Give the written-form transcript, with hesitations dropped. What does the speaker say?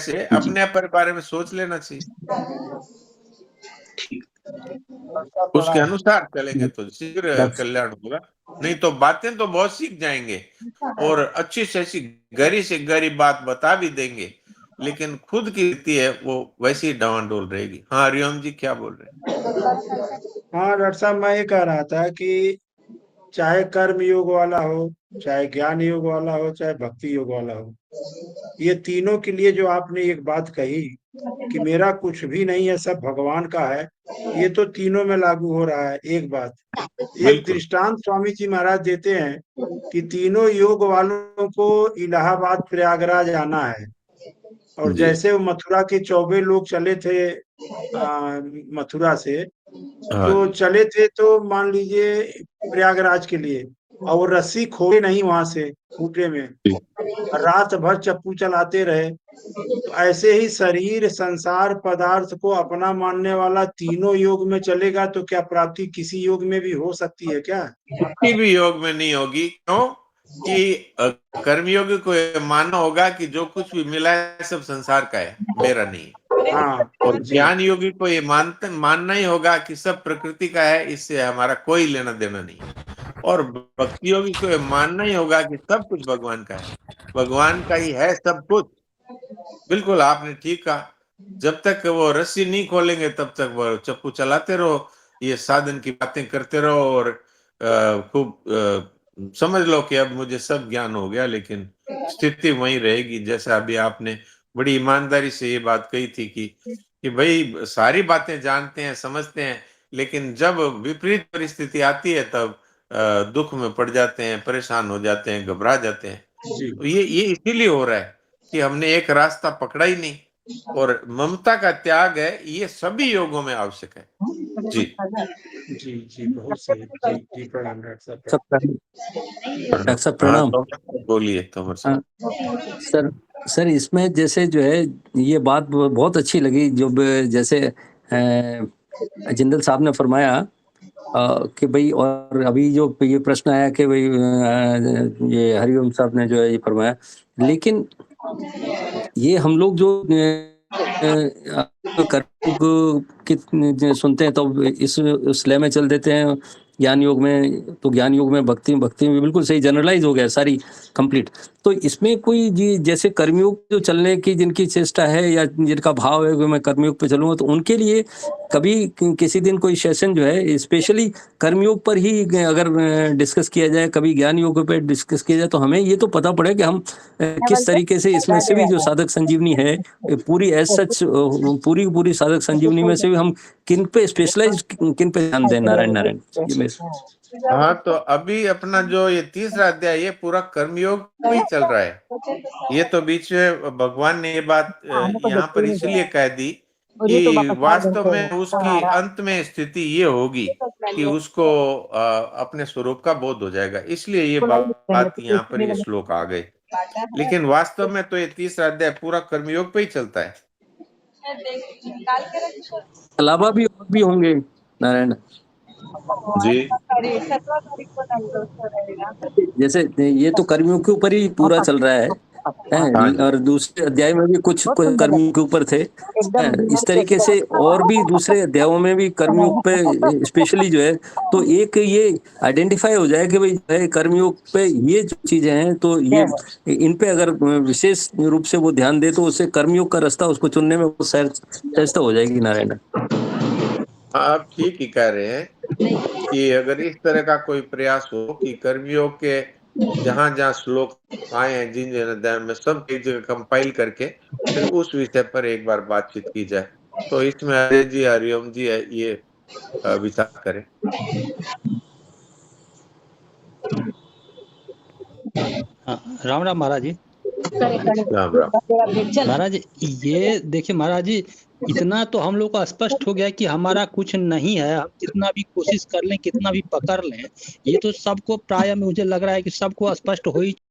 से जी अपने बारे में सोच लेना चाहिए, ठीक। उसके अनुसार चलेंगे तो शीघ्र डॉक्टर कल्याण होगा। नहीं तो बातें तो बहुत सीख जाएंगे और अच्छी से अच्छी गहरी से गहरी बात बता भी देंगे, लेकिन खुद की रीति है वो वैसी ही डावाडोल रहेगी। हाँ, हरिओम जी क्या बोल रहे हैं? हाँ डॉक्टर साहब, मैं ये कह रहा था कि चाहे कर्म योग वाला हो, चाहे ज्ञान योग वाला हो, चाहे भक्ति योग वाला हो, ये तीनों के लिए जो आपने एक बात कही कि मेरा कुछ भी नहीं है, सब भगवान का है, ये तो तीनों में लागू हो रहा है। एक बात, एक बिल्कुल। दृष्टांत स्वामी जी महाराज देते हैं कि तीनों योग वालों को इलाहाबाद प्रयागराज आना है, और जी। जैसे वो मथुरा के 24 लोग चले थे मथुरा से, हाँ तो जी। चले थे तो मान लीजिए प्रयागराज के लिए, और वो रस्सी खोए नहीं वहां से खूटे में, जी। रात भर चप्पू चलाते रहे। तो ऐसे ही शरीर संसार पदार्थ को अपना मानने वाला तीनों योग में चलेगा तो क्या प्राप्ति किसी योग में भी हो सकती है क्या? किसी भी योग में नहीं होगी। क्यों कि कर्मयोगी को ये मानना होगा कि जो कुछ भी मिला है सब संसार का है, मेरा नहीं है। हाँ और जी ज्ञान योगी को ये मानना ही होगा कि सब प्रकृति का है, इससे हमारा कोई लेना देना नहीं है। और भक्ति योगी को ये मानना ही होगा कि सब कुछ भगवान का है, भगवान का ही है सब कुछ। बिल्कुल आपने ठीक कहा। जब तक वो रस्सी नहीं खोलेंगे तब तक वो चप्पू चलाते रहो, ये साधन की बातें करते रहो और खूब समझ लो कि अब मुझे सब ज्ञान हो गया, लेकिन स्थिति वहीं रहेगी। जैसा अभी आपने बड़ी ईमानदारी से ये बात कही थी कि भाई सारी बातें जानते हैं, समझते हैं, लेकिन जब विपरीत परिस्थिति आती है तब दुख में पड़ जाते हैं, परेशान हो जाते हैं, घबरा जाते हैं। जी तो ये इसीलिए हो रहा है कि हमने एक रास्ता पकड़ा ही नहीं। और ममता का त्याग है, ये सभी योगों में आवश्यक है। जी। जी जी, बहुत सही। जी जी, प्रणाम डॉक्टर साहब, सब डॉक्टर साहब हाँ, प्रणाम। तो बोलिए तोमर हाँ, साहब। सर सर इसमें जैसे जो है ये बात बहुत अच्छी लगी जो जैसे जिंदल साहब ने फरमाया कि भाई, और अभी जो ये प्रश्न आया कि भाई ये हरिओम साहब ने जो है ये फरमाया, लेकिन ये हम लोग जो सुनते हैं तो इस लय में चल देते हैं ज्ञान योग में, तो ज्ञान योग में भक्ति में बिल्कुल सही जनरलाइज हो गया सारी कंप्लीट। तो इसमें कोई जी जैसे कर्मयोग जो चलने की जिनकी चेष्टा है या जिनका भाव है कि मैं कर्मयोग पे चलूंगा, तो उनके लिए कभी किसी दिन कोई सेशन जो है स्पेशली कर्मयोग पर ही अगर डिस्कस किया जाए, कभी ज्ञान योग पे डिस्कस किया जाए, तो हमें ये तो पता पड़े कि हम किस तरीके से इसमें से भी जो साधक संजीवनी है पूरी एज सच पूरी साधक संजीवनी में से भी हम किन पे स्पेशलाइज किन पे ध्यान दें। नारायण नारायण ये हाँ, तो अभी अपना जो ये तीसरा अध्याय ये पूरा कर्मयोग पे ही चल रहा है। ये तो बीच में भगवान ने ये बात यहाँ पर इसलिए कह दी कि वास्तव में उसकी अंत में स्थिति ये होगी कि उसको अपने स्वरूप का बोध हो जाएगा, इसलिए ये बात यहाँ पर ये श्लोक आ गए। लेकिन वास्तव में तो ये तीसरा अध्याय पूरा कर्मयोग पे ही चलता है। अलावा भी और भी होंगे नारायण जी। जैसे ये तो कर्मियों के ऊपर ही पूरा चल रहा है हाँ जी। और दूसरे अध्याय में भी कुछ कर्मियों के ऊपर थे इस तरीके से, और भी दूसरे अध्यायों में भी कर्मियों पे स्पेशली जो है, तो एक ये आइडेंटिफाई हो जाए कि भाई कर्मयोग पे ये जो चीजें हैं तो ये इन पे अगर विशेष रूप से वो ध्यान दे तो उससे कर्मयोग का रास्ता उसको चुनने में सहजता हो जाएगी। नारायण हाँ, आप ठीक ही कह रहे हैं कि अगर इस तरह का कोई प्रयास हो कि कर्मियों के जहां जहां श्लोक आए हैं जिन जिन अध्याय में सब एक जगह कंपाइल करके फिर उस विषय पर एक बार बातचीत की जाए, तो इसमें अजय जी हरिओम जी है ये विचार करें। हाँ, राम राम महाराज जी। राम राम। महाराज जी ये देखिए महाराज जी, इतना तो हम लोग को स्पष्ट हो गया कि हमारा कुछ नहीं है, हम कितना भी कोशिश कर लें, कितना भी पकड़ लें, ये तो सबको प्राय मुझे लग रहा है कि सबको स्पष्ट हो ही